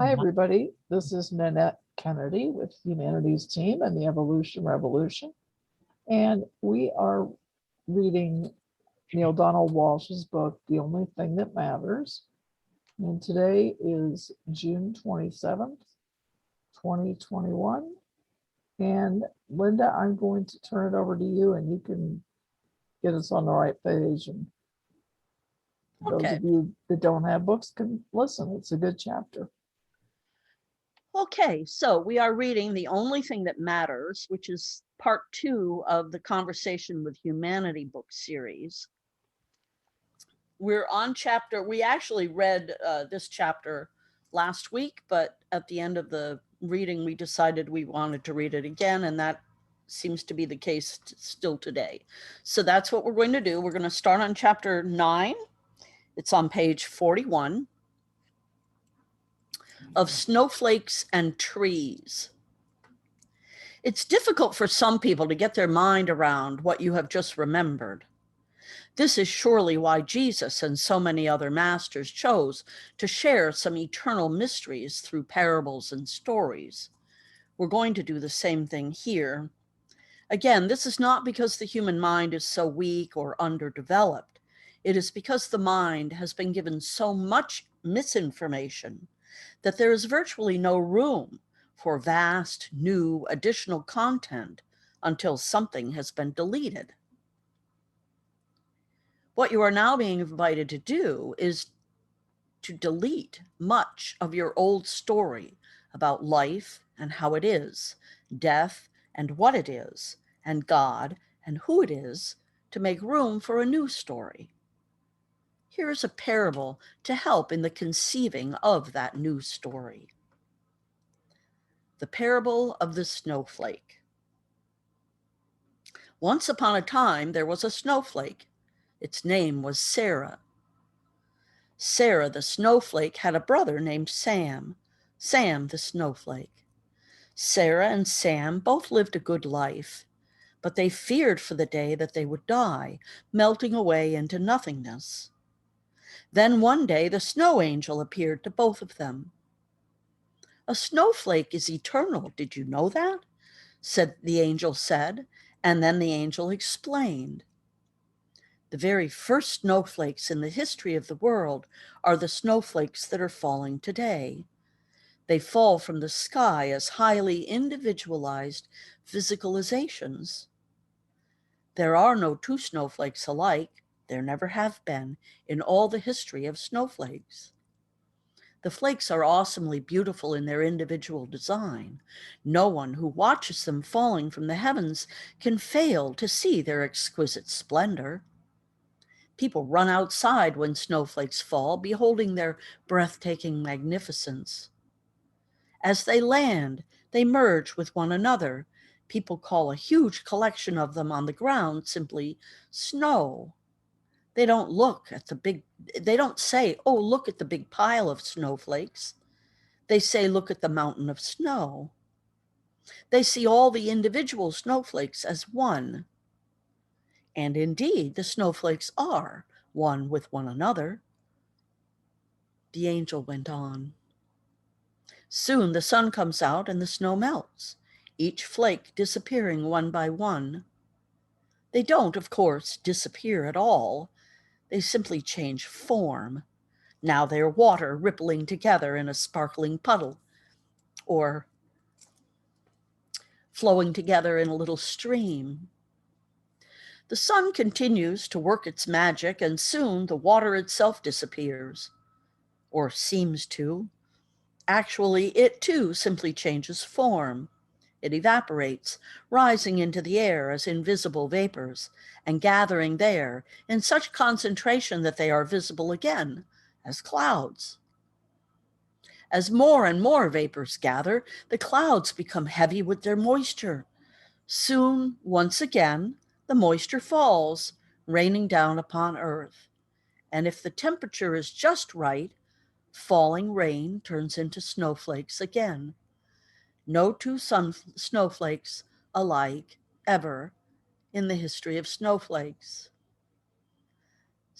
Hi, everybody. This is Nanette Kennedy with Humanities Team and the Evolution Revolution. And we are reading Neale Donald Walsch's book, The Only Thing That Matters. And today is June 27th, 2021. And Linda, I'm going to turn it over to you and you can get us on the right page. And those of you that don't have books can listen. It's a good chapter. Okay, so we are reading The Only Thing That Matters, which is part 2 of the Conversation with Humanity book series. We're on we actually read this chapter last week, but at the end of the reading, we decided we wanted to read it again, and that seems to be the case still today. So that's what we're going to do. We're going to start on chapter 9. It's on page 41. Of snowflakes and trees. It's difficult for some people to get their mind around what you have just remembered. This is surely why Jesus and so many other masters chose to share some eternal mysteries through parables and stories. We're going to do the same thing here. Again, this is not because the human mind is so weak or underdeveloped. It is because the mind has been given so much misinformation that there is virtually no room for vast, new, additional content until something has been deleted. What you are now being invited to do is to delete much of your old story about life and how it is, death and what it is, and God and who it is, to make room for a new story. Here is a parable to help in the conceiving of that new story. The parable of the snowflake. Once upon a time, there was a snowflake. Its name was Sarah. Sarah the snowflake had a brother named Sam the snowflake. Sarah and Sam both lived a good life, but they feared for the day that they would die, melting away into nothingness. Then one day the snow angel appeared to both of them. A snowflake is eternal, did you know that? The angel said, and then the angel explained. The very first snowflakes in the history of the world are the snowflakes that are falling today. They fall from the sky as highly individualized physicalizations. There are no two snowflakes alike. There never have been in all the history of snowflakes. The flakes are awesomely beautiful in their individual design. No one who watches them falling from the heavens can fail to see their exquisite splendor. People run outside when snowflakes fall, beholding their breathtaking magnificence. As they land, they merge with one another. People call a huge collection of them on the ground simply snow. They don't say, oh, look at the big pile of snowflakes. They say, look at the mountain of snow. They see all the individual snowflakes as one. And indeed, the snowflakes are one with one another. The angel went on. Soon the sun comes out and the snow melts, each flake disappearing one by one. They don't, of course, disappear at all. They simply change form. Now they're water rippling together in a sparkling puddle, or flowing together in a little stream. The sun continues to work its magic, and soon the water itself disappears, or seems to. Actually, it too simply changes form. It evaporates, rising into the air as invisible vapors, and gathering there in such concentration that they are visible again as clouds. As more and more vapors gather, the clouds become heavy with their moisture. Soon, once again, the moisture falls, raining down upon earth. And if the temperature is just right, falling rain turns into snowflakes again. No two snowflakes alike ever in the history of snowflakes.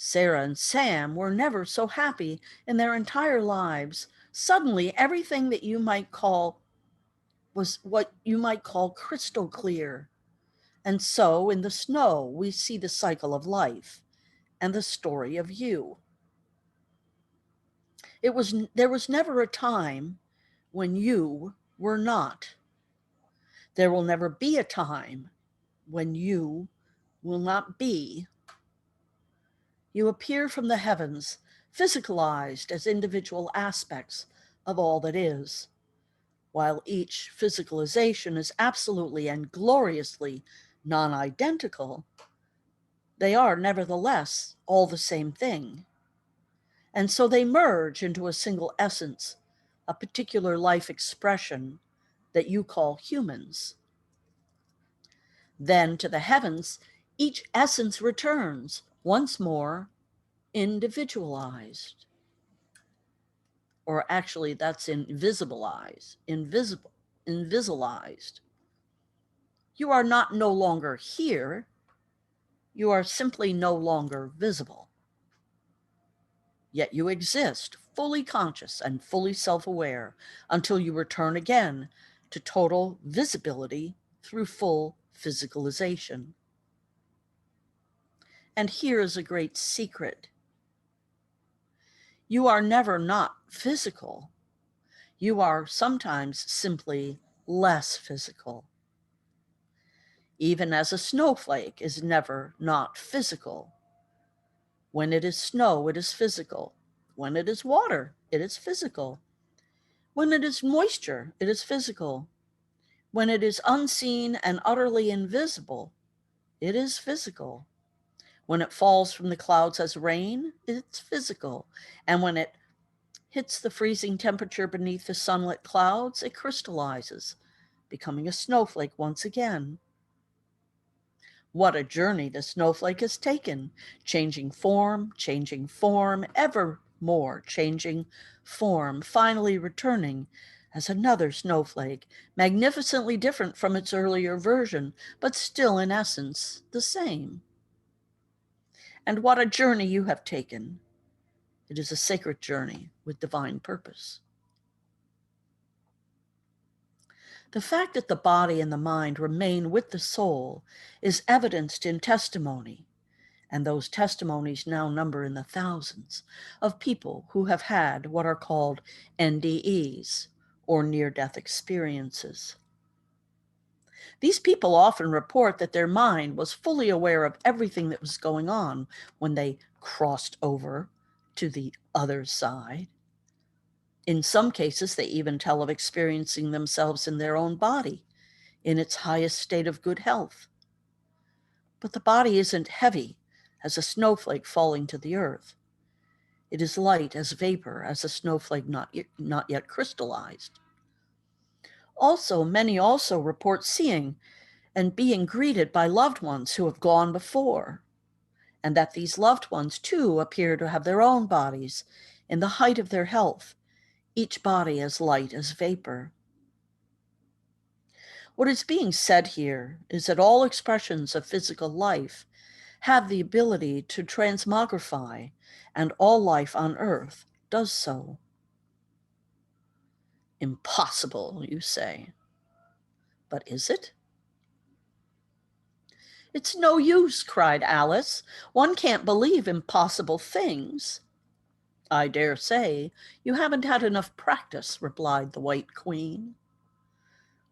Sarah and Sam were never so happy in their entire lives. Suddenly, everything that you might call was what you might call crystal clear. And so in the snow, we see the cycle of life and the story of you. There was never a time when you were not. There will never be a time when you will not be. You appear from the heavens, physicalized as individual aspects of all that is. While each physicalization is absolutely and gloriously non-identical, they are nevertheless all the same thing. And so they merge into a single essence, a particular life expression that you call humans. Then to the heavens, each essence returns once more individualized. Or actually, that's invisibilized. You are not no longer here. You are simply no longer visible. Yet you exist, fully conscious and fully self-aware, until you return again to total visibility through full physicalization. And here is a great secret. You are never not physical. You are sometimes simply less physical. Even as a snowflake is never not physical. When it is snow, it is physical. When it is water, it is physical. When it is moisture, it is physical. When it is unseen and utterly invisible, it is physical. When it falls from the clouds as rain, it's physical. And when it hits the freezing temperature beneath the sunlit clouds, it crystallizes, becoming a snowflake once again. What a journey the snowflake has taken, changing form, ever more changing form, finally returning as another snowflake, magnificently different from its earlier version, but still in essence the same. And what a journey you have taken. It is a sacred journey with divine purpose. The fact that the body and the mind remain with the soul is evidenced in testimony, and those testimonies now number in the thousands, of people who have had what are called NDEs, or near-death experiences. These people often report that their mind was fully aware of everything that was going on when they crossed over to the other side. In some cases, they even tell of experiencing themselves in their own body, in its highest state of good health. But the body isn't heavy as a snowflake falling to the earth. It is light as vapor, as a snowflake not yet crystallized. Also, many also report seeing and being greeted by loved ones who have gone before, and that these loved ones too appear to have their own bodies in the height of their health, each body as light as vapor. What is being said here is that all expressions of physical life have the ability to transmogrify, and all life on earth does so. Impossible, you say. But is it? It's no use, cried Alice. One can't believe impossible things. I dare say you haven't had enough practice, replied the White Queen.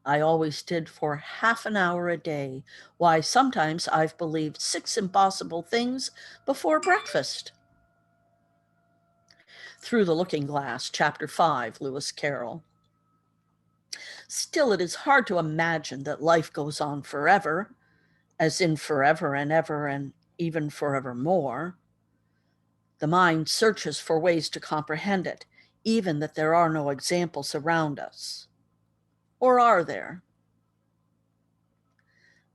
I always did for half an hour a day. Why, sometimes I've believed 6 impossible things before breakfast. Through the Looking Glass, Chapter 5, Lewis Carroll. Still, it is hard to imagine that life goes on forever, as in forever and ever and even forevermore. The mind searches for ways to comprehend it, even that there are no examples around us. Or are there?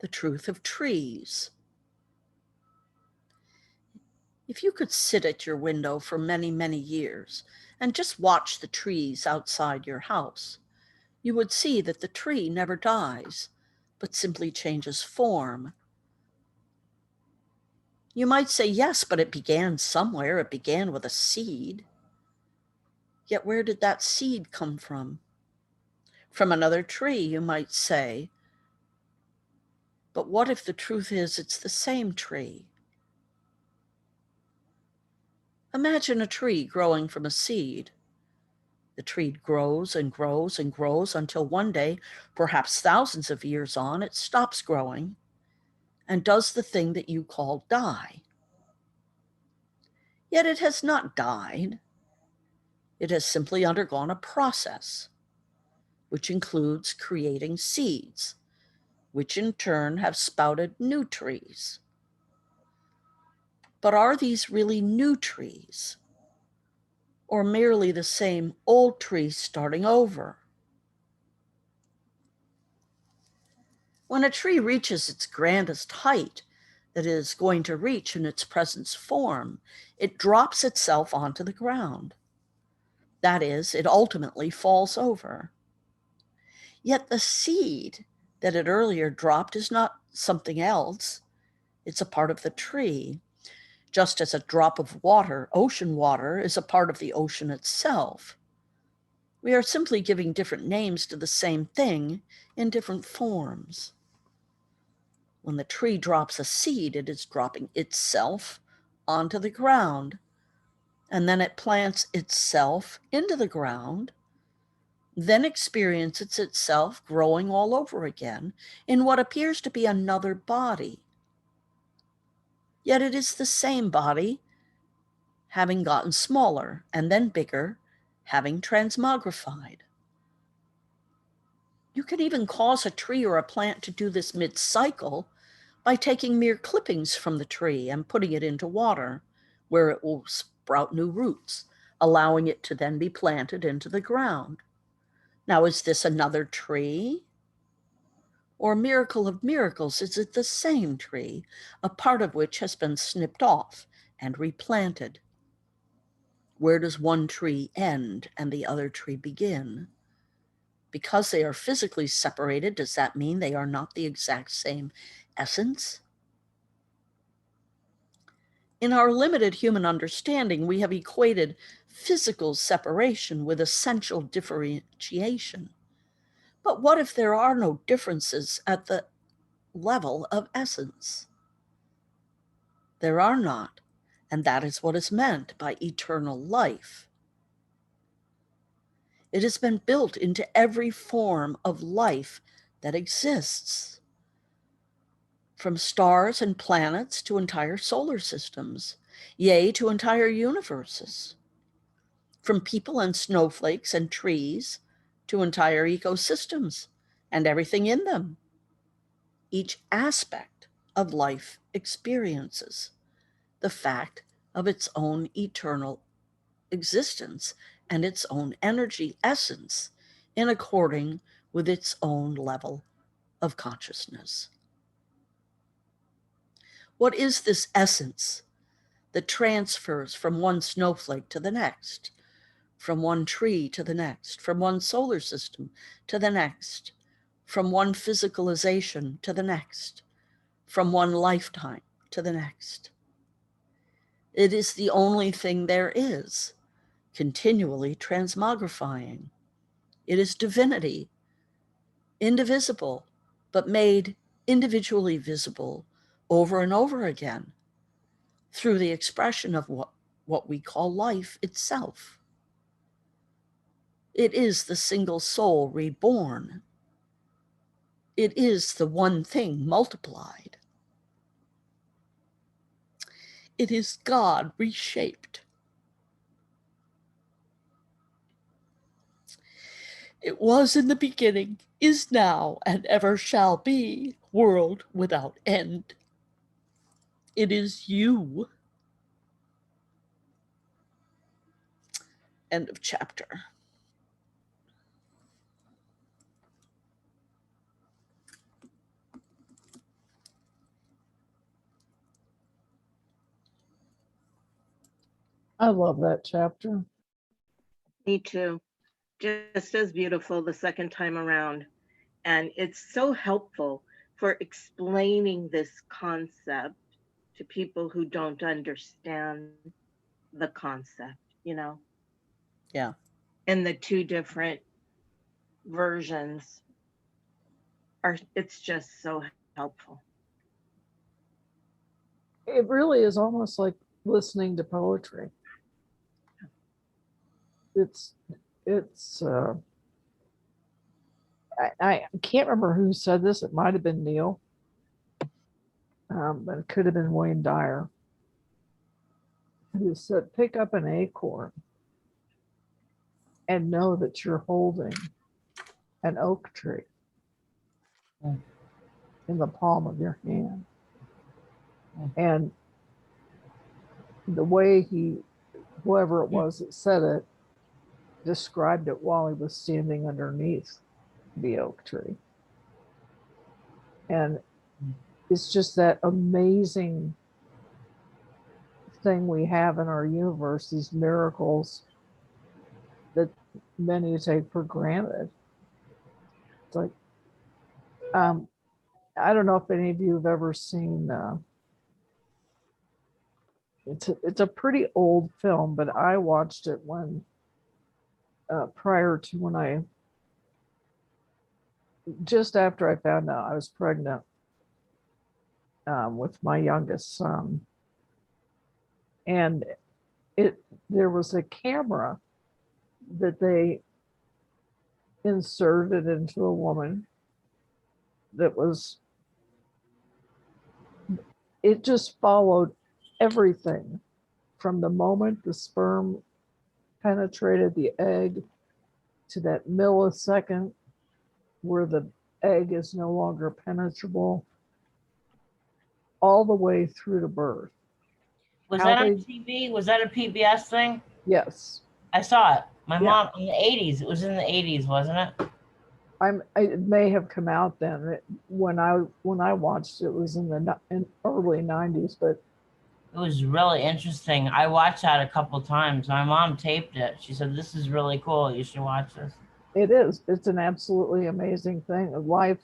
The truth of trees. If you could sit at your window for many, many years and just watch the trees outside your house, you would see that the tree never dies, but simply changes form. You might say, yes, but it began somewhere. It began with a seed. Yet where did that seed come from? From another tree, you might say. But what if the truth is it's the same tree? Imagine a tree growing from a seed. The tree grows and grows and grows until one day, perhaps thousands of years on, it stops growing and does the thing that you call die. Yet it has not died. It has simply undergone a process, which includes creating seeds, which in turn have sprouted new trees. But are these really new trees, or merely the same old trees starting over? When a tree reaches its grandest height that it is going to reach in its present form, it drops itself onto the ground. That is, it ultimately falls over. Yet the seed that it earlier dropped is not something else. It's a part of the tree, just as a drop of water, ocean water, is a part of the ocean itself. We are simply giving different names to the same thing in different forms. When the tree drops a seed, it is dropping itself onto the ground, and then it plants itself into the ground, then experiences itself growing all over again in what appears to be another body. Yet it is the same body, having gotten smaller and then bigger, having transmogrified. You can even cause a tree or a plant to do this mid-cycle by taking mere clippings from the tree and putting it into water, where it will sprout new roots, allowing it to then be planted into the ground. Now, is this another tree? Or miracle of miracles, is it the same tree, a part of which has been snipped off and replanted? Where does one tree end and the other tree begin? Because they are physically separated, does that mean they are not the exact same essence? In our limited human understanding, we have equated physical separation with essential differentiation. But what if there are no differences at the level of essence? There are not, and that is what is meant by eternal life. It has been built into every form of life that exists, from stars and planets to entire solar systems, yea, to entire universes, from people and snowflakes and trees to entire ecosystems and everything in them. Each aspect of life experiences the fact of its own eternal existence and its own energy essence in according with its own level of consciousness. What is this essence that transfers from one snowflake to the next, from one tree to the next, from one solar system to the next, from one physicalization to the next, from one lifetime to the next? It is the only thing there is, continually transmogrifying. It is divinity, indivisible, but made individually visible over and over again through the expression of what we call life itself. It is the single soul reborn. It is the one thing multiplied. It is God reshaped. It was in the beginning, is now, and ever shall be, world without end. It is you. End of chapter. I love that chapter. Me too. Just as beautiful the second time around. And it's so helpful for explaining this concept to people who don't understand the concept, you know, Yeah. and the two different versions are, it's just so helpful. It really is almost like listening to poetry. It's it's I can't remember who said this. It might have been Neale, but it could have been Wayne Dyer, who said, "Pick up an acorn and know that you're holding an oak tree Mm. in the palm of your hand." Mm. And the way whoever it was that said it, described it while he was standing underneath the oak tree. And it's just that amazing thing we have in our universe, these miracles that many take for granted. It's like, I don't know if any of you have ever seen, it's a pretty old film, but I watched it when, prior to when just after I found out I was pregnant with my youngest son. And there was a camera that they inserted into a woman that was, it just followed everything from the moment the sperm penetrated the egg to that millisecond where the egg is no longer penetrable, all the way through to birth. Was How that on they- TV? Was that a PBS thing? Yes. I saw it. My Yeah. mom in the 80s. It was in the 80s, wasn't it? It may have come out then. When I watched it, it was in the early 90s, but It was really interesting. I watched that a couple times. My mom taped it. She said, "This is really cool. You should watch this." it is. It's an absolutely amazing thing. Life,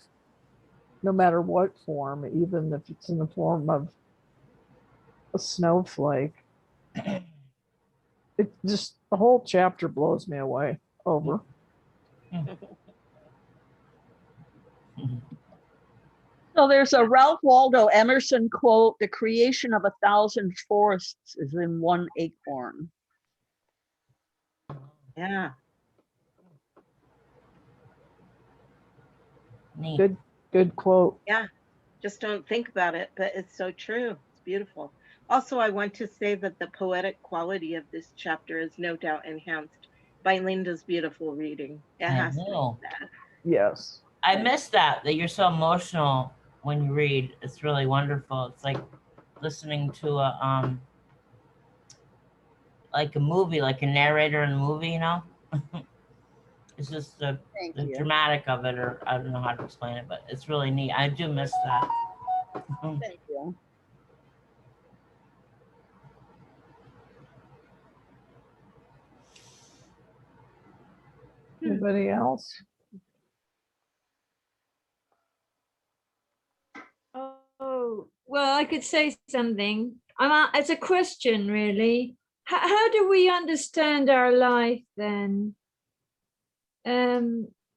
no matter what form, even if it's in the form of a snowflake, it just, the whole chapter blows me away. Over. So there's a Ralph Waldo Emerson quote: "The creation of 1,000 forests is in one acorn." Yeah. Neat. Good quote. Yeah. Just don't think about it, but it's so true. It's beautiful. Also, I want to say that the poetic quality of this chapter is no doubt enhanced by Linda's beautiful reading. It I has to be know. said. Yes. I miss that you're so emotional when you read. It's really wonderful. It's like listening to a like a movie, like a narrator in a movie, you know? It's just the Thank you. dramatic of it, or I don't know how to explain it, but it's really neat. I do miss that. Thank you. Anybody else? Oh, well, I could say something. It's a question, really. How do we understand our life then?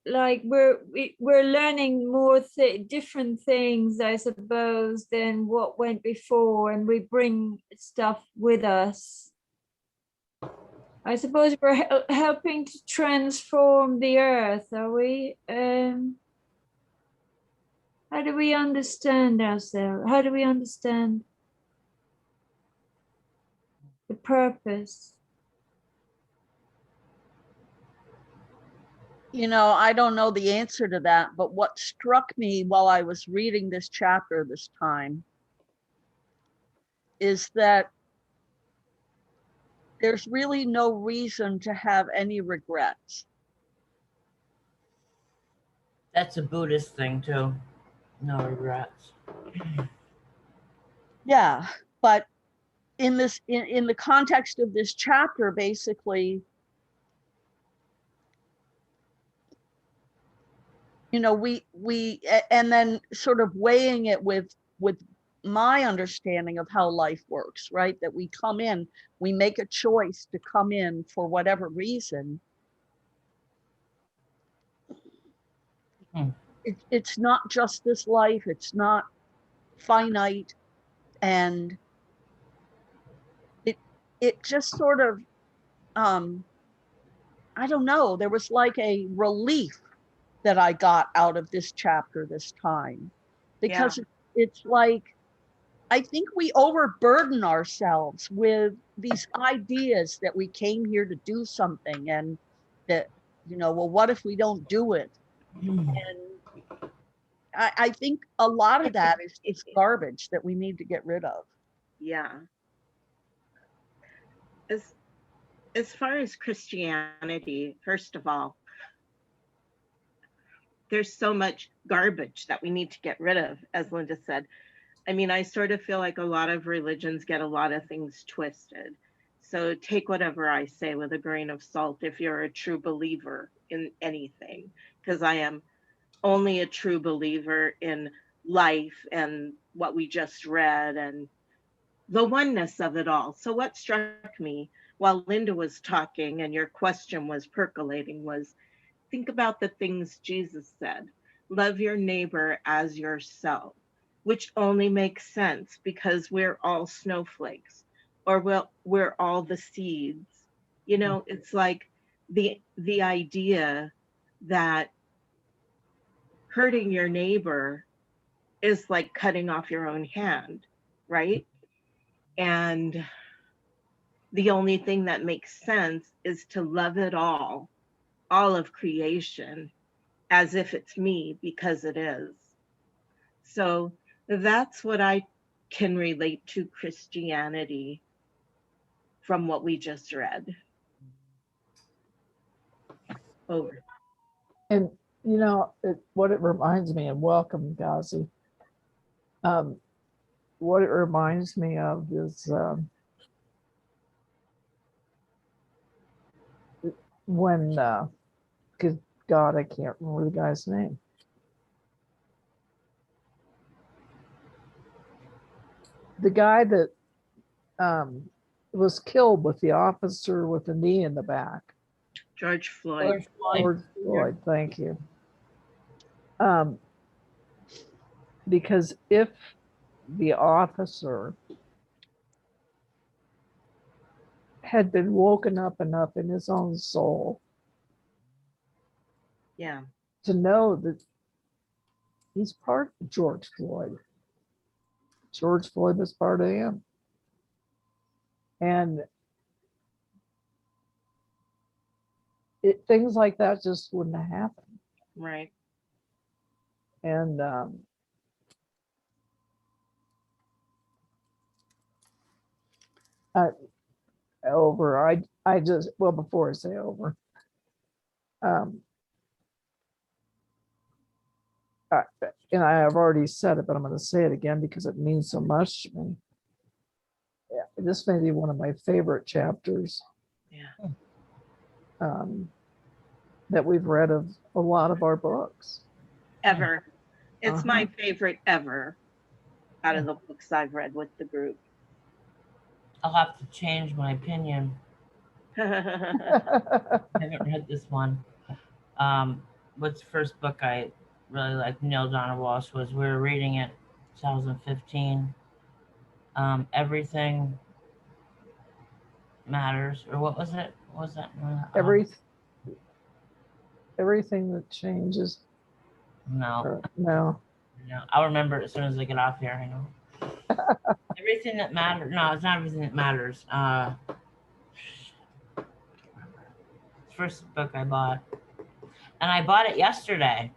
Like we're learning more different things, I suppose, than what went before, and we bring stuff with us. I suppose we're helping to transform the earth, are we? How do we understand ourselves? How do we understand the purpose? You know, I don't know the answer to that, but what struck me while I was reading this chapter this time is that there's really no reason to have any regrets. That's a Buddhist thing too. No regrets. Yeah, but in this, in the context of this chapter, basically, you know, and then sort of weighing it with my understanding of how life works, right? That we come in, we make a choice to come in for whatever reason. Hmm. It's not just this life, it's not finite. And it just sort of, I don't know, there was like a relief that I got out of this chapter this time, because it's like, I think we overburden ourselves with these ideas that we came here to do something, and that, well, what if we don't do it? And I think a lot of that is garbage that we need to get rid of. Yeah. As far as Christianity, first of all, there's so much garbage that we need to get rid of, as Linda said. I mean, I sort of feel like a lot of religions get a lot of things twisted. So take whatever I say with a grain of salt if you're a true believer in anything, because I am only a true believer in life and what we just read and the oneness of it all. So what struck me while Linda was talking and your question was percolating was, think about the things Jesus said. Love your neighbor as yourself, which only makes sense because we're all snowflakes, or we're all the seeds. It's like the idea that hurting your neighbor is like cutting off your own hand, right? And the only thing that makes sense is to love it all of creation, as if it's me, because it is. So that's what I can relate to Christianity from what we just read. Over. And what it reminds me, and welcome, Gazi. What it reminds me of is when, good God, I can't remember the guy's name. The guy that was killed with the officer with the knee in the back. George Floyd. George Floyd, thank you. Because if the officer had been woken up enough in his own soul, Yeah, to know that he's part of George Floyd. George Floyd was part of him. And things like that just wouldn't have happened. right. And I just, well, before I say over, and I have already said it, but I'm going to say it again because it means so much to me. Yeah, this may be one of my favorite chapters. Yeah. That we've read of a lot of our books. Ever. It's my Uh-huh. favorite ever out of the books I've read with the group. I'll have to change my opinion. I haven't read this one. What's the first book I really liked? Neale Donald Walsch was. We were reading it 2015. Everything matters, or what was it? What was that? Everything that changes. No. No. No, I'll remember it as soon as I get off here. I know. Everything that matters. No, it's not everything that matters. First book I bought, and I bought it yesterday.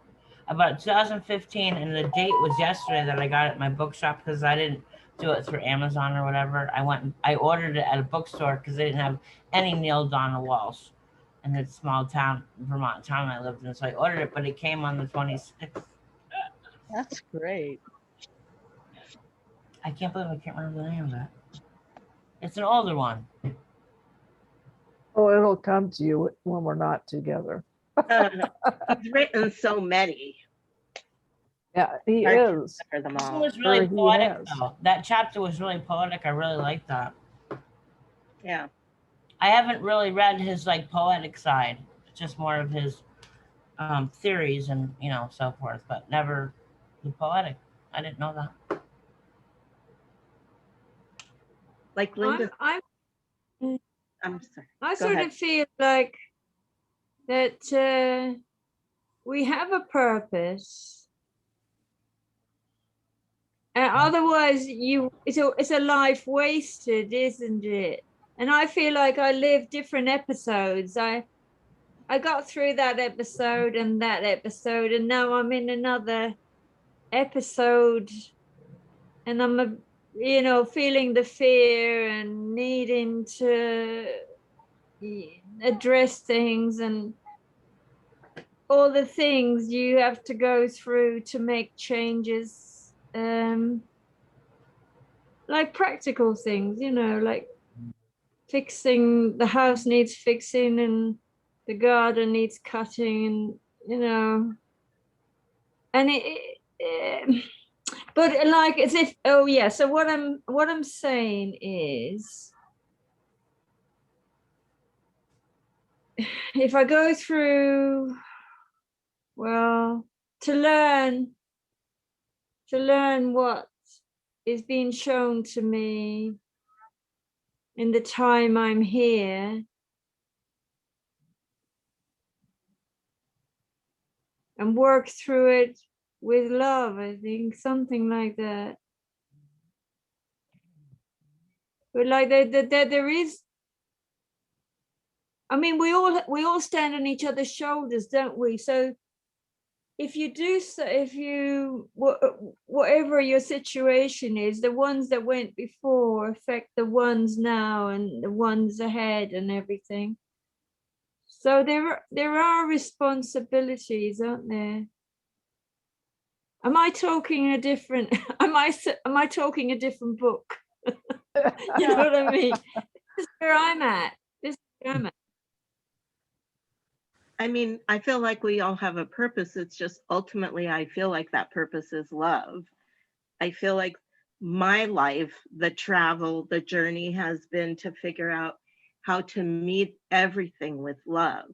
I bought it 2015, and the date was yesterday that I got it at my bookshop because I didn't do it through Amazon or whatever. I ordered it at a bookstore because they didn't have any Neale Donald Walsch in this small town, Vermont town I lived in. So I ordered it, but it came on the 26th. That's great. I can't believe I can't remember the name of it. It's an older one. Oh, it'll come to you when we're not together. He's written so many. Yeah, he Hard to is. remember them This one all. was really Sure he poetic, has. though. That chapter was really poetic. I really liked that. Yeah. I haven't really read his like poetic side. It's just more of his theories and so forth, but never the poetic. I didn't know that. Like Linda, I'm I'm sorry. I Go sort ahead. of feel like that we have a purpose. And otherwise it's a life wasted, isn't it? And I feel like I live different episodes. I got through that episode and that episode, and now I'm in another episode, and I'm feeling the fear and needing to address things and all the things you have to go through to make changes, like practical things, like fixing the house needs fixing and the garden needs cutting, and and but like as if, oh yeah, so what I'm saying is, if I go through, well, to learn what is being shown to me in the time I'm here, and work through it with love, I think, something like that. But like there is, I mean, we all stand on each other's shoulders, don't we? So if you do, so if you whatever your situation is, the ones that went before affect the ones now and the ones ahead and everything. So there are responsibilities, aren't there? Am I talking a different? Am I talking a different book? You know what I mean? This is where I'm at. This is where I'm at. I mean, I feel like we all have a purpose. It's just ultimately, I feel like that purpose is love. I feel like my life, the travel, the journey has been to figure out how to meet everything with love.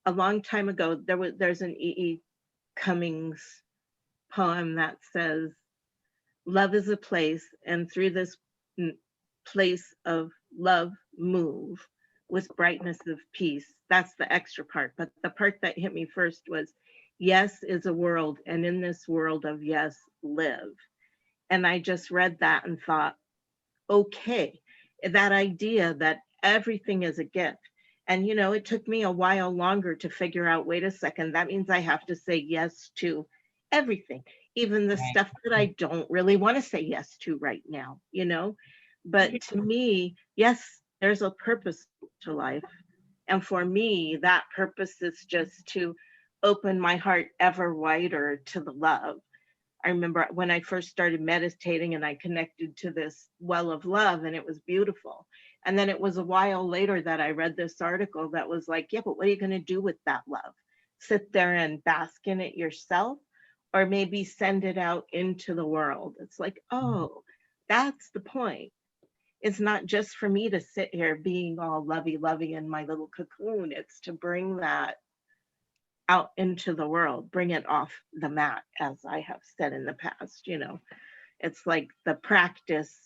A long time ago, there's an E.E. Cummings poem that says, "Love is a place, and through this place of love, move with brightness of peace." That's the extra part. But the part that hit me first was, yes is a world, and in this world of yes, live. And I just read that and thought, okay, that idea that everything is a gift. And, it took me a while longer to figure out, wait a second, that means I have to say yes to everything, even the Right. stuff that I don't really want to say yes to right now, But to me, yes, there's a purpose to life. And for me, that purpose is just to open my heart ever wider to the love. I remember when I first started meditating and I connected to this well of love, and it was beautiful. And then it was a while later that I read this article that was like, yeah, but what are you going to do with that love? Sit there and bask in it yourself, or maybe send it out into the world? It's like, oh, that's the point. It's not just for me to sit here being all lovey in my little cocoon. It's to bring that out into the world, bring it off the mat, as I have said in the past. It's like the practice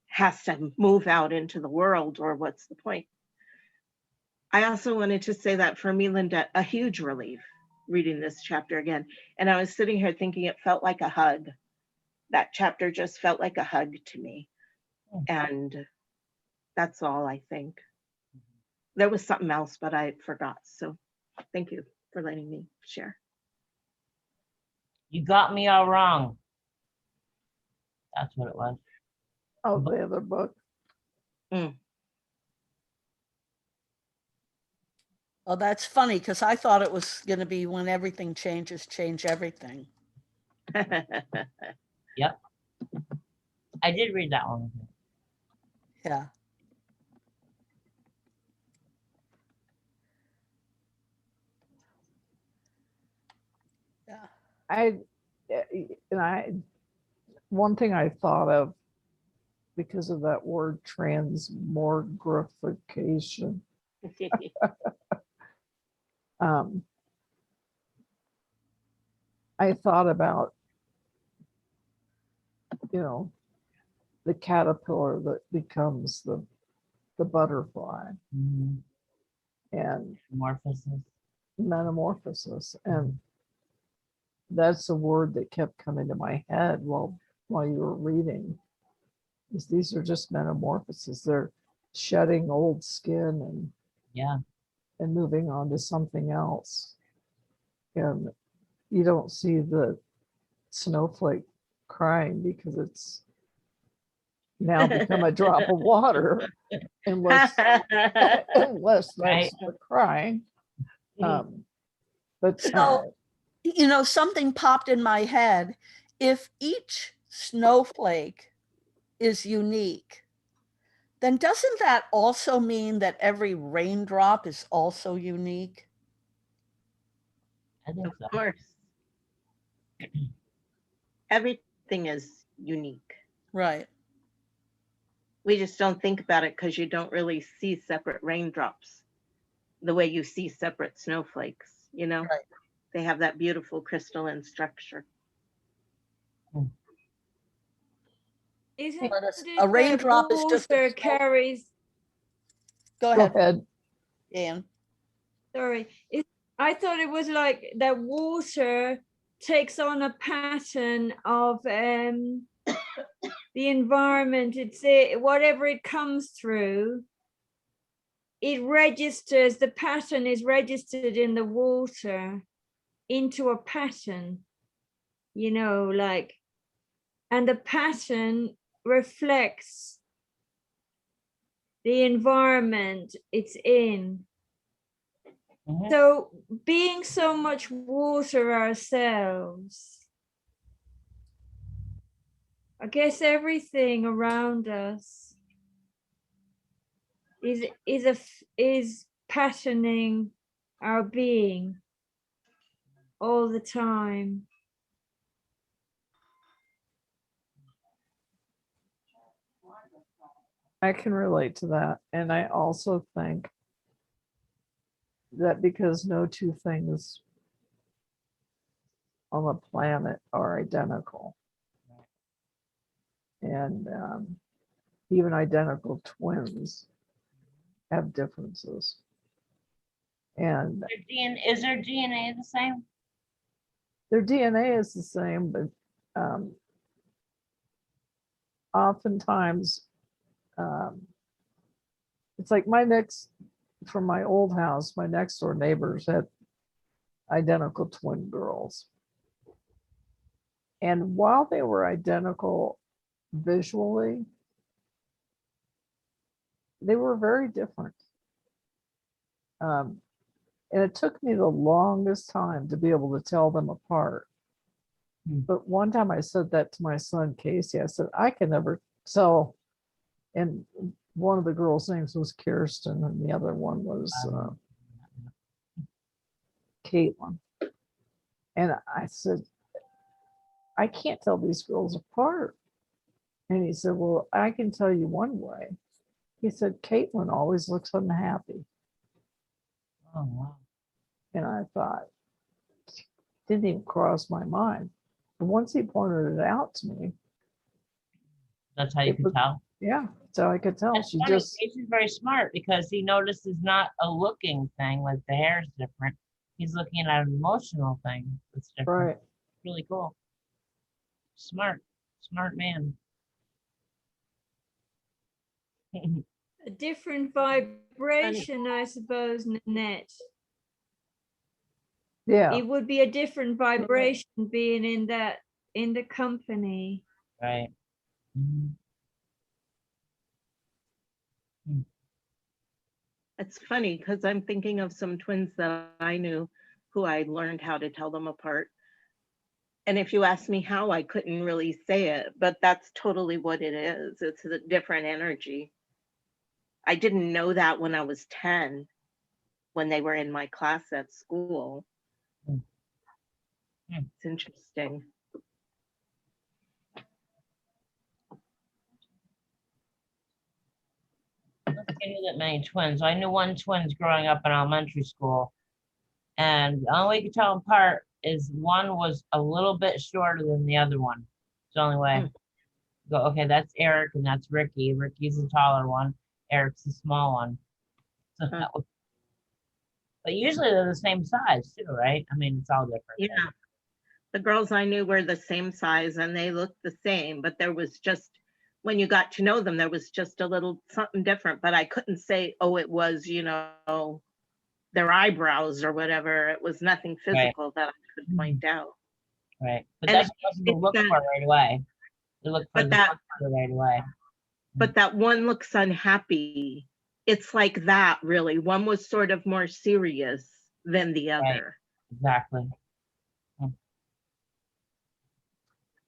has to move out into the world, or what's the point? I also wanted to say that for me, Linda, a huge relief reading this chapter again. And I was sitting here thinking it felt like a hug. That chapter just felt like a hug to me. And that's all, I think. There was something else, but I forgot. So thank you for letting me share. You got me all wrong. That's what it was. Oh, the other book. Well, that's funny because I thought it was going to be when everything changes, change everything. Yep. I did read that one. Yeah. Yeah. I and one thing I thought of because of that word transmogrification, I thought about, the caterpillar that becomes the butterfly Mhm. and Metamorphosis. metamorphosis. And that's a word that kept coming to my head while you were reading. Is these are just metamorphoses. They're shedding old skin Yeah. and moving on to something else. And you don't see the snowflake crying because it's now become a drop of water, unless that's Right. the crying. But So, something popped in my head. If each snowflake is unique, then doesn't that also mean that every raindrop is also unique? I think Of so. course. Everything is unique. Right. We just don't think about it because you don't really see separate raindrops the way you see separate snowflakes, Right. They have that beautiful crystalline structure. Isn't But it a that raindrop is just a water snow- carries, Go go ahead, ahead. Anne. sorry, I thought it was like that water takes on a pattern of the environment. It's whatever it comes through, it registers, the pattern is registered in the water into a pattern, like, and the pattern reflects the environment it's in. Mhm. So being so much water ourselves, I guess everything around us is patterning our being all the time. I can relate to that. And I also think that because no two things on the planet are identical, and even identical twins have differences. And Is their DNA the same? their DNA is the same, but oftentimes it's like from my old house, my next door neighbors had identical twin girls. And while they were identical visually, they were very different. And it took me the longest time to be able to tell them apart. But one time I said that to my son, Casey, I said, I can never tell. And one of the girls' names was Kirsten, and the other one was Caitlin. And I said, I can't tell these girls apart. And he said, well, I can tell you one way. He said, Caitlin always looks unhappy. Oh, wow. And I thought, didn't even cross my mind. But once he pointed it out to me, That's how you it can was- tell. yeah, so I could tell. That's She funny. just, Casey's very smart because he notices not a looking thing, like the hair is different. He's looking at an emotional thing that's different. right. Really cool. Smart man. A different vibration, I suppose, Nanette. Yeah. It would be a different vibration being in the company. Right. Mhm. It's funny because I'm thinking of some twins that I knew who I learned how to tell them apart. And if you ask me how, I couldn't really say it, but that's totally what it is. It's a different energy. I didn't know that when I was 10, when they were in my class at school. Hmm. It's interesting. think I knew that many twins. I knew one twins growing up in elementary school. And the only way you could tell them apart is one was a little bit shorter than the other one. It's the only way. Go, okay, that's Eric and that's Ricky. Ricky's the taller one. Eric's the small one. So that was, but usually they're the same size too, right? I mean, it's all different. Yeah. The girls I knew were the same size and they looked the same, but there was just, when you got to know them, there was just a little something different, but I couldn't say, oh, it was, you know, their eyebrows or whatever. It was nothing physical that I could point out. Right. But And that's what you look for right away. You look for But the that- picture right away. but that one looks unhappy. It's like that, really. One was sort of more serious than the other. Exactly.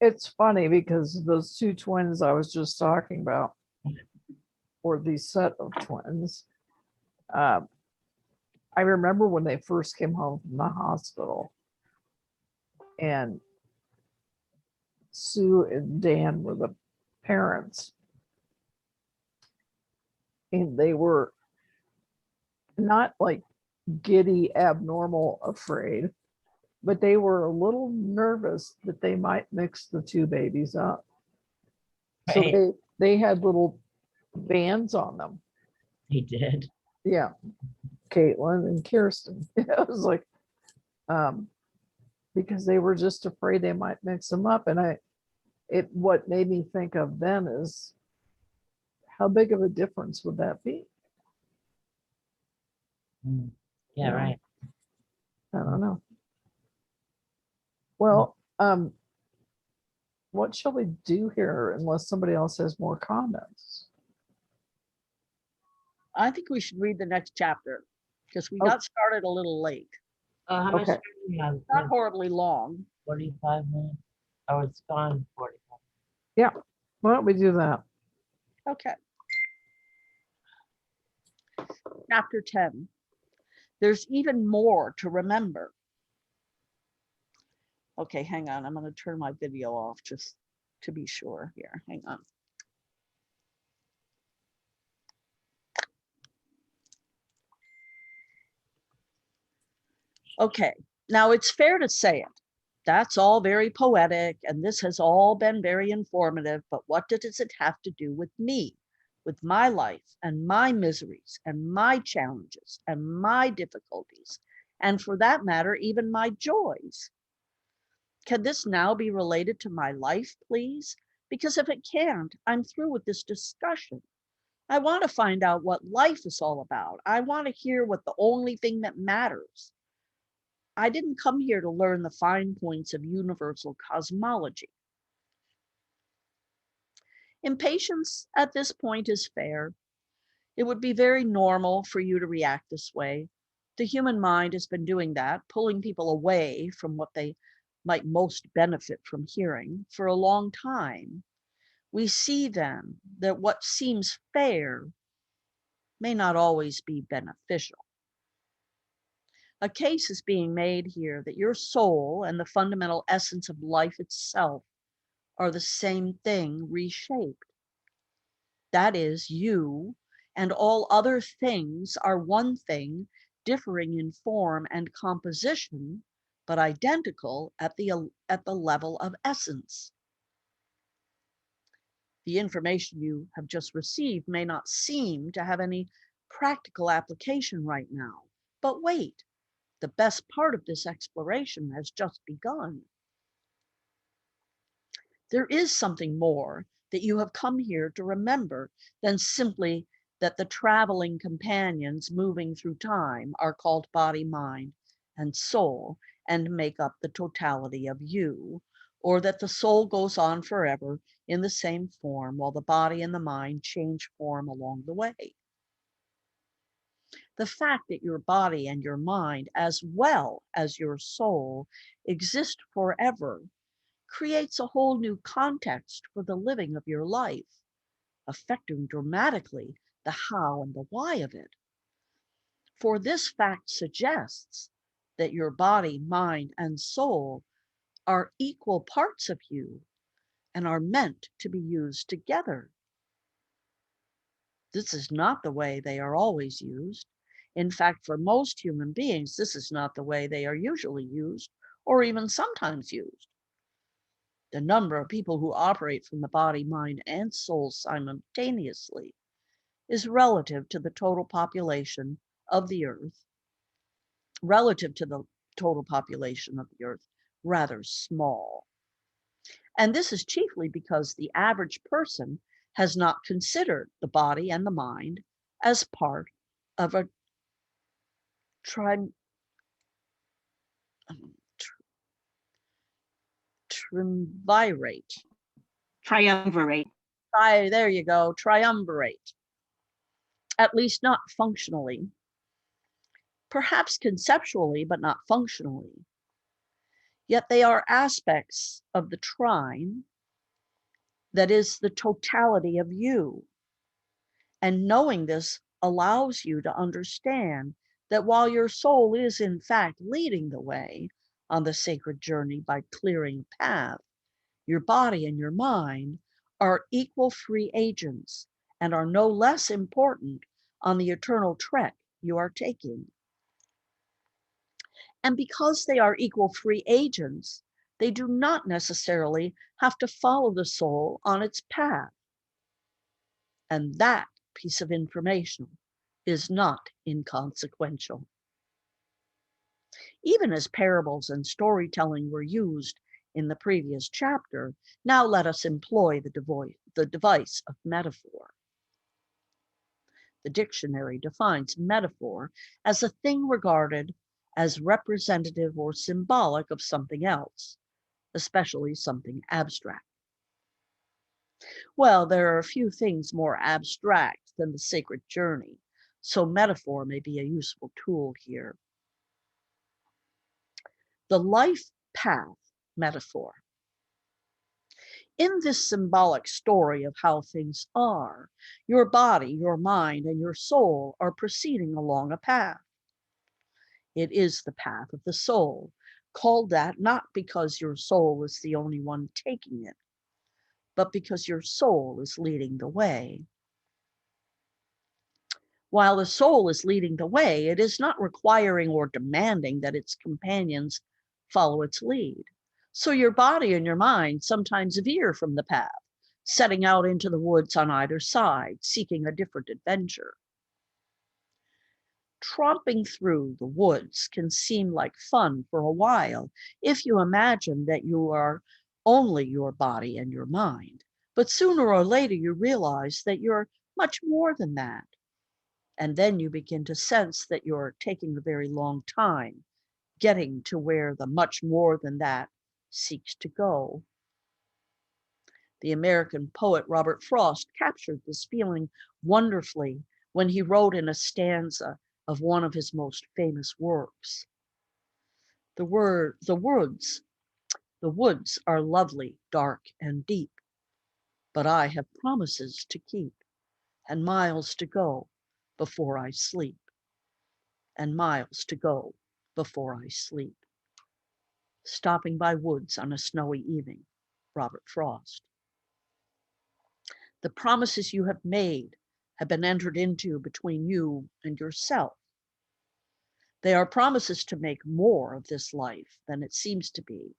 It's funny because those two twins I was just talking about, or the set of twins, I remember when they first came home from the hospital, and Sue and Dan were the parents, and they were not like giddy, abnormal, afraid, but they were a little nervous that they might mix the two babies up. So Right. they had little bands on them. He did. Yeah, Caitlin and Kirsten. It was like, because they were just afraid they might mix them up. And what made me think of then is, how big of a difference would that be? Mm. Yeah, Yeah. right. I don't know. Well, what shall we do here unless somebody else has more comments? I think we should read the next chapter because we Oh. got started a little late. How much Okay. time do we have? Not horribly long. 45 minutes. Oh, it's gone 45. Why don't we do that? Okay. Chapter 10. There's even more to remember. Okay, hang on. I'm going to turn my video off just to be sure here. Hang on. Okay, now it's fair to say it. That's all very poetic, and this has all been very informative, but what does it have to do with me, with my life and my miseries and my challenges and my difficulties, and for that matter, even my joys? Can this now be related to my life, please? Because if it can't, I'm through with this discussion. I want to find out what life is all about. I want to hear what the only thing that matters. I didn't come here to learn the fine points of universal cosmology. Impatience at this point is fair. It would be very normal for you to react this way. The human mind has been doing that, pulling people away from what they might most benefit from hearing for a long time. We see then that what seems fair may not always be beneficial. A case is being made here that your soul and the fundamental essence of life itself are the same thing reshaped. That is, you and all other things are one thing, differing in form and composition, but identical at the level of essence. The information you have just received may not seem to have any practical application right now, but wait. The best part of this exploration has just begun. There is something more that you have come here to remember than simply that the traveling companions moving through time are called body, mind, and soul and make up the totality of you, or that the soul goes on forever in the same form while the body and the mind change form along the way. The fact that your body and your mind, as well as your soul, exist forever creates a whole new context for the living of your life, affecting dramatically the how and the why of it. For this fact suggests that your body, mind, and soul are equal parts of you and are meant to be used together. This is not the way they are always used. In fact, for most human beings, this is not the way they are usually used or even sometimes used. The number of people who operate from the body, mind, and soul simultaneously is relative to the total population of the earth, rather small. And this is chiefly because the average person has not considered the body and the mind as part of a triumvirate. Triumvirate. There you go, triumvirate. At least not functionally. Perhaps conceptually, but not functionally. Yet they are aspects of the trine that is the totality of you. And knowing this allows you to understand that while your soul is in fact leading the way on the sacred journey by clearing a path, your body and your mind are equal free agents and are no less important on the eternal trek you are taking. And because they are equal free agents, they do not necessarily have to follow the soul on its path. And that piece of information is not inconsequential. Even as parables and storytelling were used in the previous chapter, now let us employ the device of metaphor. The dictionary defines metaphor as a thing regarded as representative or symbolic of something else, especially something abstract. Well, there are a few things more abstract than the sacred journey, so metaphor may be a useful tool here. The life path metaphor. In this symbolic story of how things are, your body, your mind, and your soul are proceeding along a path. It is the path of the soul, called that not because your soul is the only one taking it, but because your soul is leading the way. While the soul is leading the way, it is not requiring or demanding that its companions follow its lead. So your body and your mind sometimes veer from the path, setting out into the woods on either side, seeking a different adventure. Tromping through the woods can seem like fun for a while if you imagine that you are only your body and your mind. But sooner or later you realize that you're much more than that. And then you begin to sense that you're taking a very long time getting to where the much more than that seeks to go. The American poet Robert Frost captured this feeling wonderfully when he wrote in a stanza of one of his most famous works. The woods are lovely, dark, and deep, but I have promises to keep and miles to go before I sleep. And miles to go before I sleep. Stopping by woods on a snowy evening, Robert Frost. The promises you have made have been entered into between you and yourself. They are promises to make more of this life than it seems to be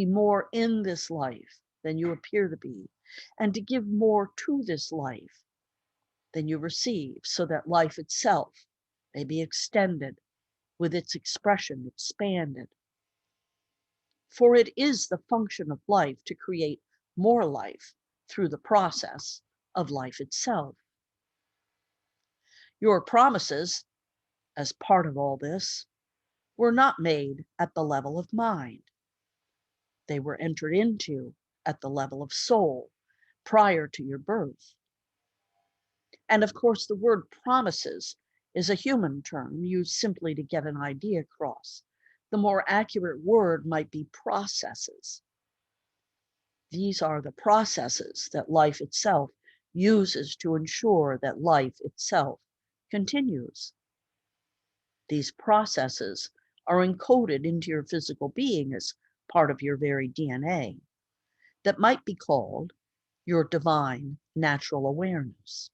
more in this life than you appear to be, and to give more to this life than you receive, so that life itself may be extended, with its expression expanded. For it is the function of life to create more life through the process of life itself. Your promises, as part of all this, were not made at the level of mind. They were entered into at the level of soul prior to your birth. And of course, the word promises is a human term used simply to get an idea across. The more accurate word might be processes. These are the processes that life itself uses to ensure that life itself continues. These processes are encoded into your physical being as part of your very DNA that might be called your divine natural awareness.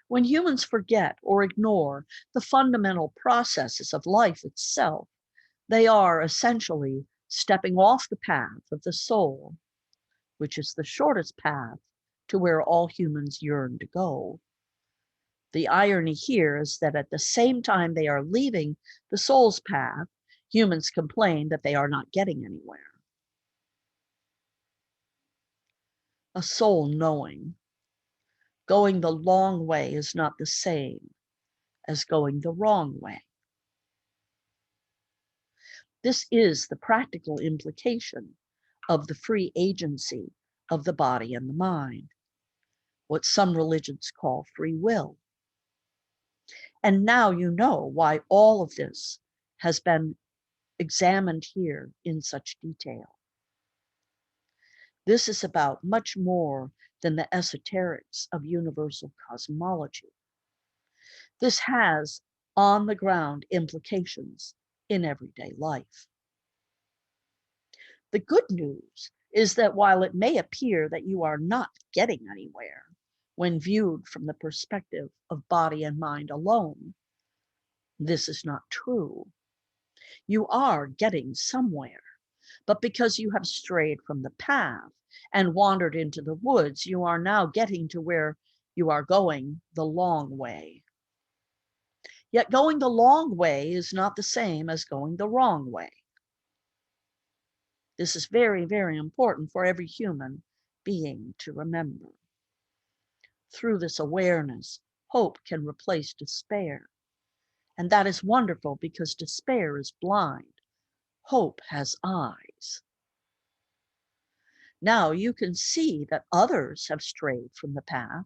When humans forget or ignore the fundamental processes of life itself, they are essentially stepping off the path of the soul, which is the shortest path to where all humans yearn to go. The irony here is that at the same time they are leaving the soul's path, humans complain that they are not getting anywhere. A soul knowing. Going the long way is not the same as going the wrong way. This is the practical implication of the free agency of the body and the mind, what some religions call free will. And now you know why all of this has been examined here in such detail. This is about much more than the esoterics of universal cosmology. This has on-the-ground implications in everyday life. The good news is that while it may appear that you are not getting anywhere when viewed from the perspective of body and mind alone, this is not true. You are getting somewhere, but because you have strayed from the path and wandered into the woods, you are now getting to where you are going the long way. Yet going the long way is not the same as going the wrong way. This is very, very important for every human being to remember. Through this awareness, hope can replace despair. And that is wonderful because despair is blind. Hope has eyes. Now you can see that others have strayed from the path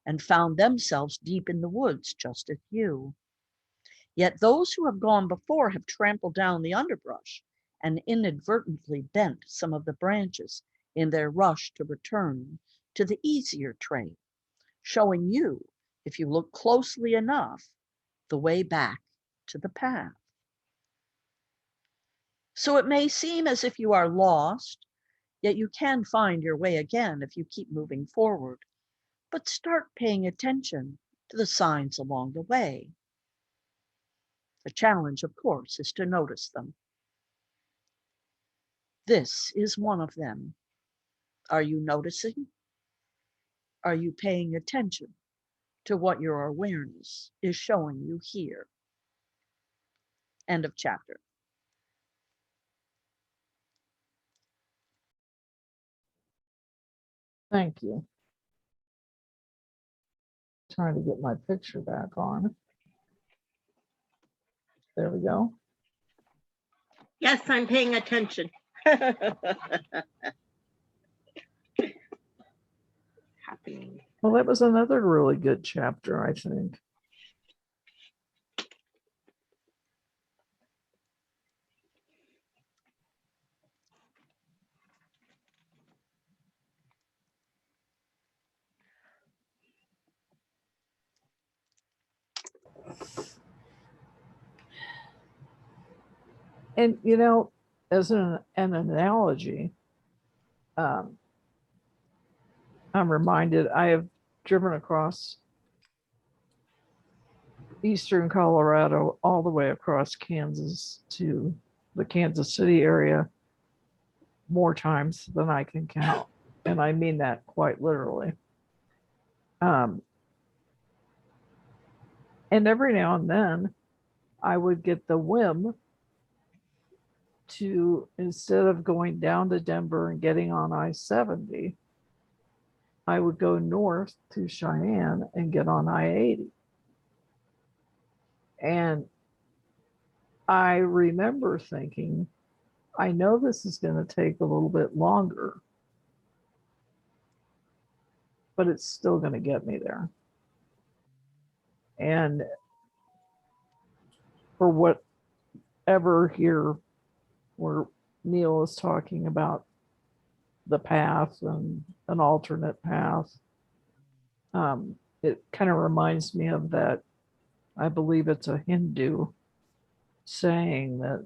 and found themselves deep in the woods just as you. Yet those who have gone before have trampled down the underbrush and inadvertently bent some of the branches in their rush to return to the easier trail, showing you, if you look closely enough, the way back to the path. So it may seem as if you are lost, yet you can find your way again if you keep moving forward. But start paying attention to the signs along the way. The challenge, of course, is to notice them. This is one of them. Are you noticing? Are you paying attention to what your awareness is showing you here? End of chapter. Thank you. Trying to get my picture back on. There we go. Yes, I'm paying attention. Happening. Well, that was another really good chapter, I think. And, you know, as an analogy, I'm reminded I have driven across eastern Colorado all the way across Kansas to the Kansas City area more times than I can count. And I mean that quite literally. And every now and then I would get the whim to, instead of going down to Denver and getting on I-70, I would go north to Cheyenne and get on I-80. And I remember thinking, I know this is going to take a little bit longer, but it's still going to get me there. And for whatever here where Neale is talking about the path and an alternate path, it kind of reminds me of that. I believe it's a Hindu saying that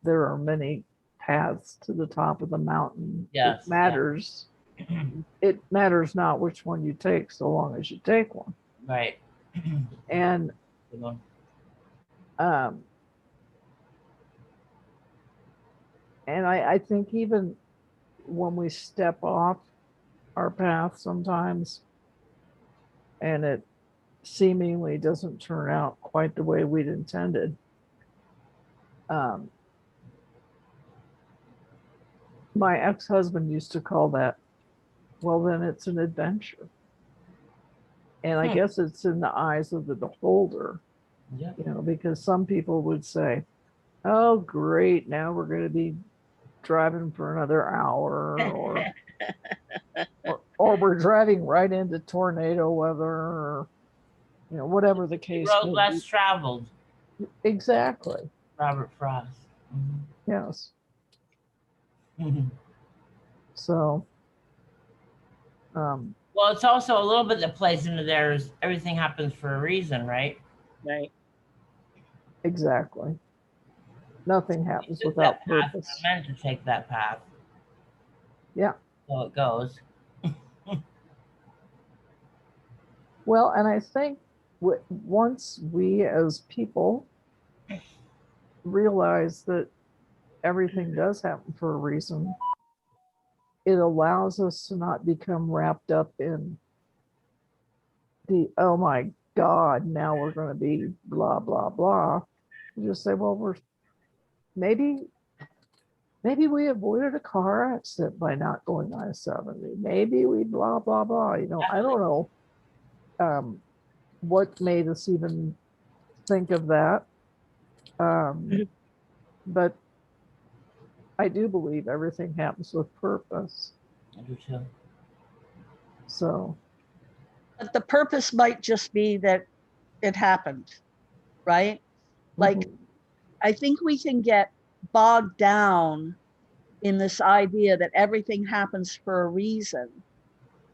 there are many paths to the top of the mountain. Yes, It matters. It matters not which one you take, so long as you take one. Right. And Good one. um, I think even when we step off our path sometimes, and it seemingly doesn't turn out quite the way we'd intended, my ex-husband used to call that, well, then it's an adventure. And I guess it's in the eyes of the beholder, Yeah. because some people would say, oh, great, now we're going to be driving for another hour, or we're driving right into tornado weather, or whatever the case Road may less be. traveled. Exactly. Robert Frost. Yes. Mhm. So Well, it's also a little bit that plays into there is everything happens for a reason, right? Right. exactly. Nothing You happens took without that path. purpose. I meant to take that path. Yeah. So it goes. Well, and I think once we as people realize that everything does happen for a reason, it allows us to not become wrapped up in the, oh my God, now we're going to be blah, blah, blah. You just say, well, maybe we avoided a car accident by not going I-70. Maybe we blah, blah, blah. I don't know what made us even think of that. But I do believe everything happens with purpose. I do too. So, But the purpose might just be that it happened, right? Like, mhm. I think we can get bogged down in this idea that everything happens for a reason.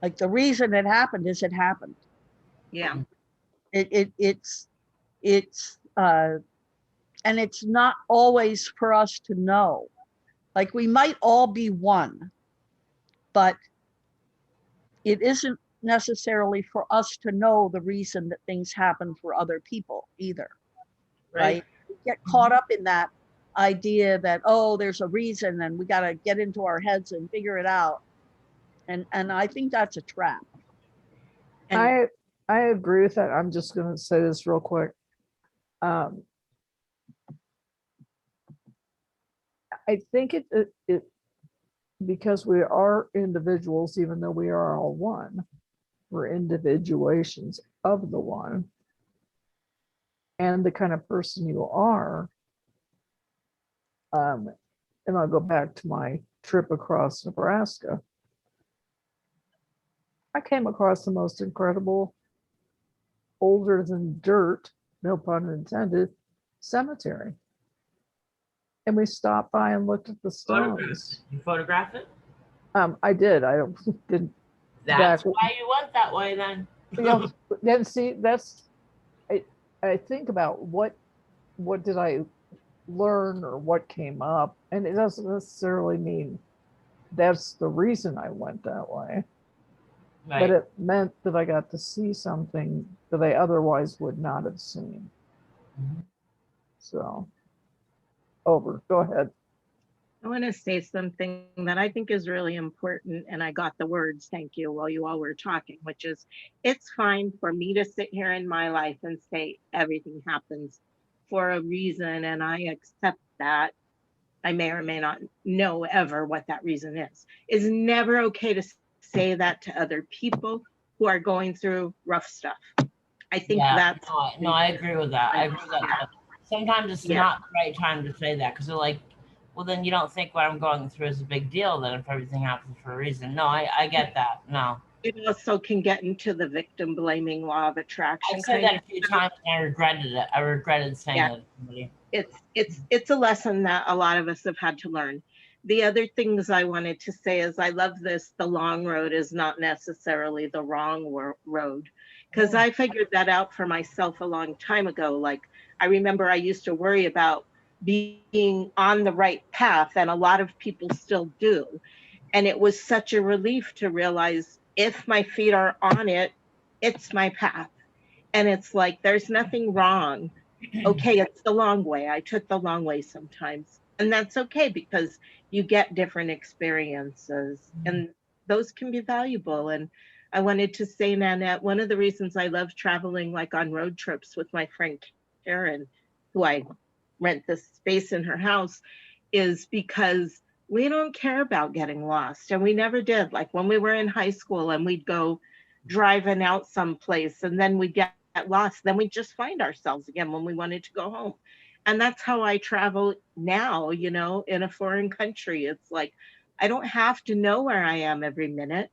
Like, the reason it happened is it happened. Yeah. It's and it's not always for us to know. Like, we might all be one, but it isn't necessarily for us to know the reason that things happen for other people either, right? We get caught up in that idea that, oh, there's a reason and we got to get into our heads and figure it out. And I think that's a trap. And I agree with that. I'm just going to say this real quick. I think it because we are individuals, even though we are all one, we're individuations of the one. And the kind of person you are, and I'll go back to my trip across Nebraska. I came across the most incredible, older than dirt, no pun intended, cemetery. And we stopped by and looked at the stones. You photograph it? I did. I didn't. That's why you went that way then. Then see, that's I think about what did I learn or what came up, and it doesn't necessarily mean that's the reason I went that way. Right. But it meant that I got to see something that I otherwise would not have seen. So, go ahead. I want to say something that I think is really important, and I got the words, thank you, while you all were talking, which is, it's fine for me to sit here in my life and say everything happens for a reason, and I accept that. I may or may not know ever what that reason is. It's never okay to say that to other people who are going through rough stuff. I think that's no, I agree with that. I agree with that. Sometimes it's not the right time to say that because they're like, well, then you don't think what I'm going through is a big deal then if everything happens for a reason. No, I get that. No. It also can get into the victim blaming law of attraction. I've said that a few times and I regretted it. I regretted saying that to somebody. It's a lesson that a lot of us have had to learn. The other things I wanted to say is I love this, the long road is not necessarily the wrong road. Because I figured that out for myself a long time ago. Like, I remember I used to worry about being on the right path, and a lot of people still do. And it was such a relief to realize if my feet are on it, it's my path. And it's like, there's nothing wrong. Okay, it's the long way. I took the long way sometimes. And that's okay because you get different experiences and those can be valuable. And I wanted to say, Nanette, one of the reasons I love traveling like on road trips with my friend Karen, who I rent this space in her house, is because we don't care about getting lost. And we never did. Like when we were in high school and we'd go driving out someplace and then we'd get lost, then we'd just find ourselves again when we wanted to go home. And that's how I travel now, you know, in a foreign country. It's like, I don't have to know where I am every minute.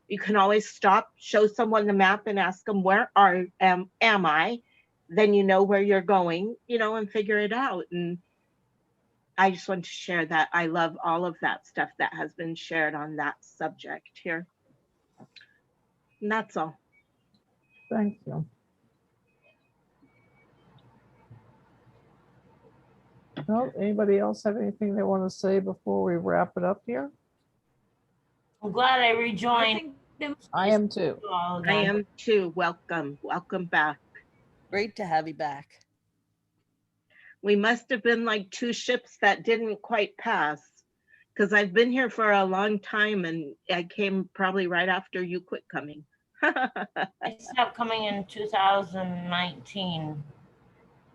You can always stop, show someone the map and ask them, where am I? Then you know where you're going, you know, and figure it out. And I just want to share that. I love all of that stuff that has been shared on that subject here. And that's all. Thank you. No, anybody else have anything they want to say before we wrap it up here? I'm glad I I rejoined. think there I am too. you all I again. am too. Welcome. Welcome back. Great to have you back. We must have been like two ships that didn't quite pass because I've been here for a long time and I came probably right after you quit coming. I stopped coming in 2019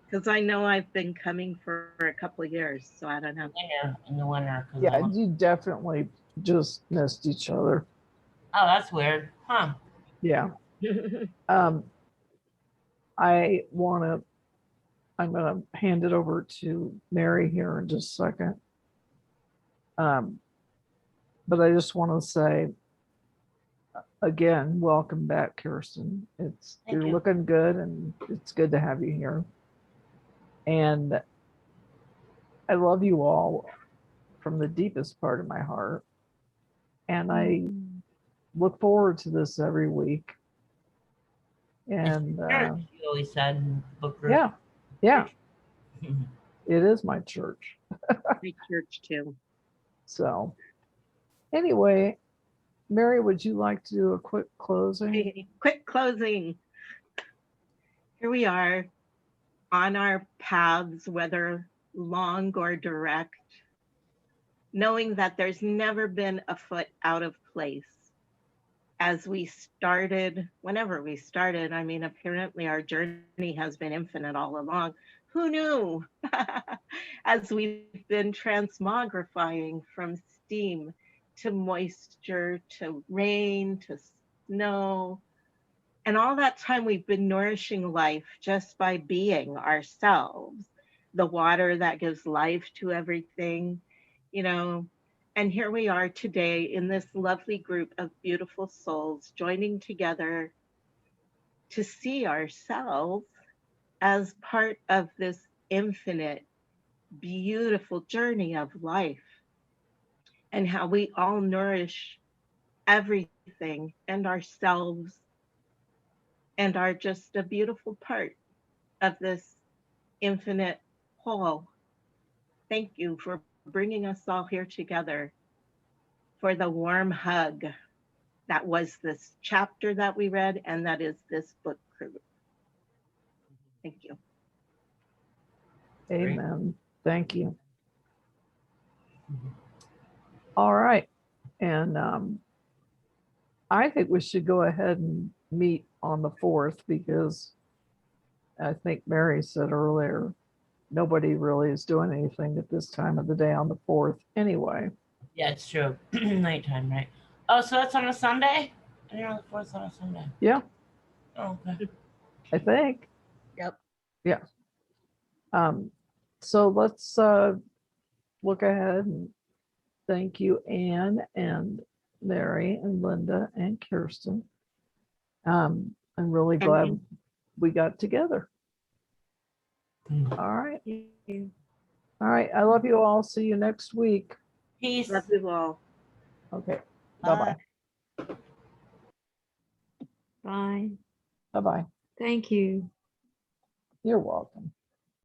Because I know I've been coming for a couple of years, so I don't know. in the winter. 'cause Yeah, you definitely just missed each other. Oh, that's weird. Huh. Yeah. I'm gonna hand it over to Mary here in just a second. But I just want to say again, welcome back, Kirsten. Thank You're you. looking good and it's good to have you here. And I love you all from the deepest part of my heart. And I look forward to this every week. And Church, you always said in book group. yeah, it is my church. My church too. So anyway, Mary, would you like to do a quick closing? Quick closing. Here we are on our paths, whether long or direct, knowing that there's never been a foot out of place. As we started, whenever we started, I mean, apparently our journey has been infinite all along. Who knew? As we've been transmogrifying from steam to moisture to rain to snow. And all that time we've been nourishing life just by being ourselves, the water that gives life to everything, you know. And here we are today in this lovely group of beautiful souls joining together to see ourselves as part of this infinite, beautiful journey of life and how we all nourish everything and ourselves and are just a beautiful part of this infinite whole. Thank you for bringing us all here together for the warm hug that was this chapter that we read and that is this book group. Thank you. Amen. Thank you. Mhm. All right. And I think we should go ahead and meet on the 4th because I think Mary said earlier, nobody really is doing anything at this time of the day on the 4th anyway. Yeah, it's true. Nighttime, right? Oh, so that's on a Sunday? I didn't know the 4th on a Sunday. Yeah, Oh, okay. I think. Yep. Yeah. So let's look ahead and thank you, Anne and Mary and Linda and Kirsten. I'm really glad we got together. Mm. All right. All right. I love you all. See you next week. Peace. Love you all. Okay. Bye-bye. Bye. Bye-bye. Thank you. You're welcome.